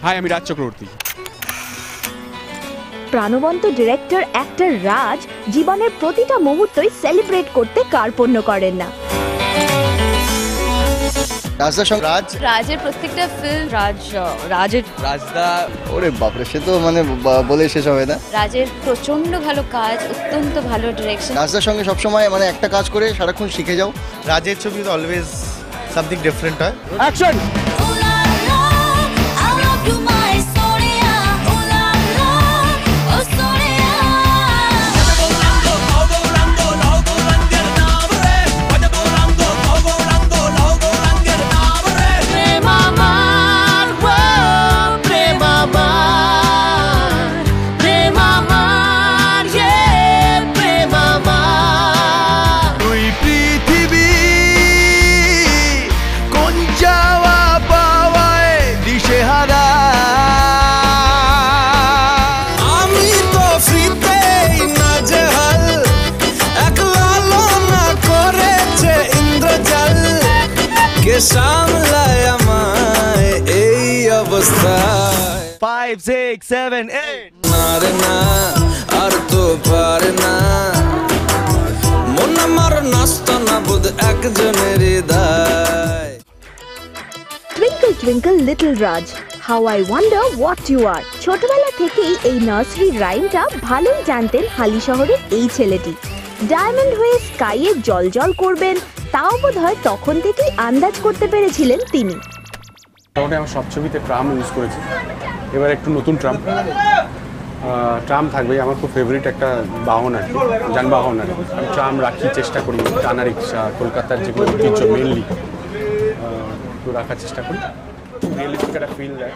High, আমি রাজ চক্রবর্তী। প্রাণবন্ত director actor রাজ জীবনের প্রতিটা মুহূর্তই সেলিব্রেট করতে কার্পণ্য করেন না। রাজের প্রত্যেকটা ফিল্ম রাজদা, ওরে বাপরে, সে তো মানে বলে শেষ হবে না। রাজের প্রচন্ড ভালো কাজ, অত্যন্ত ভালো ডিরেকশন। রাজদার সঙ্গে সবসময় মানে একটা কাজ করে সারাক্ষণ শিখে যাও। রাজের ছবি অলওয়েজ সামথিং ডিফারেন্ট হয়। অ্যাকশন। সামলায় আমায় এই অবস্থায় 5, 6, 7, 8 না রে না, আর তো পারে না মন আমার নষ্ট না বুধ একজনেরই দায়। Twinkle twinkle little Raj, how I wonder what you are. ছোটবেলা থেকেই এই নার্সারি রাইমটা ভালোই জানতেন হালি শহরের এই ছেলেটি। ডায়মন্ড হয়ে স্কাইয়ে জলজল করবেন, তাও বোধহয় তখন থেকেই আন্দাজ করতে পেরেছিলেন তিনি। মোটামুটি আমার সব ছবিতে ট্রাম ইউজ করেছি, এবার একটু নতুন ট্রাম থাকবে। আমার খুব ফেভারিট একটা বাহন আর কি, যানবাহন আর কি। আমি ট্রাম রাখি, চেষ্টা করি। টানা রিক্সা, কলকাতার যেগুলো ঐতিহ্য মেনলি তো রাখার চেষ্টা করি, রিয়েলিস্টিক একটা ফিল দেয়।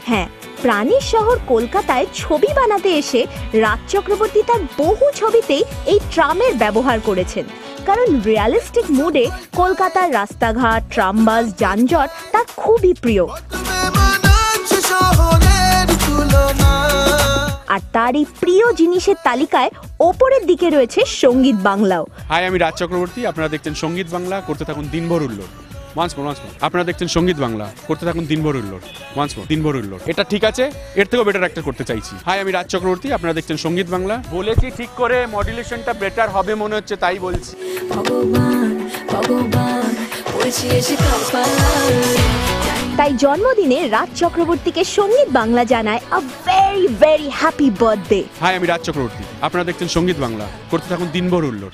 হ্যাঁ, প্রাণীর শহর কলকাতায় ছবি বানাতে এসে রাজ চক্রবর্তী তার বহু ছবিতেই এই ট্রামের ব্যবহার করেছেন, কারণ রিয়েলিস্টিক মুডে কলকাতার রাস্তাঘাট, ট্রামবাস, যানজট তার খুবই প্রিয়। আর তার এই প্রিয় জিনিসের তালিকায় ওপরের দিকে রয়েছে সঙ্গীত বাংলাও। হাই, আমি রাজ চক্রবর্তী, আপনারা দেখছেন সঙ্গীত বাংলা, করতে থাকুন দিনভর উল্লোড়। Once more. আপনারা দেখছেন সঙ্গীত বাংলা, করতে থাকুন দিনভর উল্লোড়। ওয়ান্স মোর, দিনভর উল্লোড়। এটা ঠিক আছে, এর থেকেও বেটার একটা করতে চাইছি। হাই, আমি রাজ চক্রবর্তী, আপনারা দেখছেন সঙ্গীত বাংলা। বলেছি ঠিক করে, মডুলেশনটা বেটার হবে মনে হচ্ছে, তাই বলছি। তাই জন্মদিনে রাজ চক্রবর্তীকে সঙ্গীত বাংলা জানায় a very very happy birthday. Hi, আমি রাজ চক্রবর্তী, আপনারা দেখছেন সঙ্গীত বাংলা, করতে থাকুন দিনভর উল্লোড়।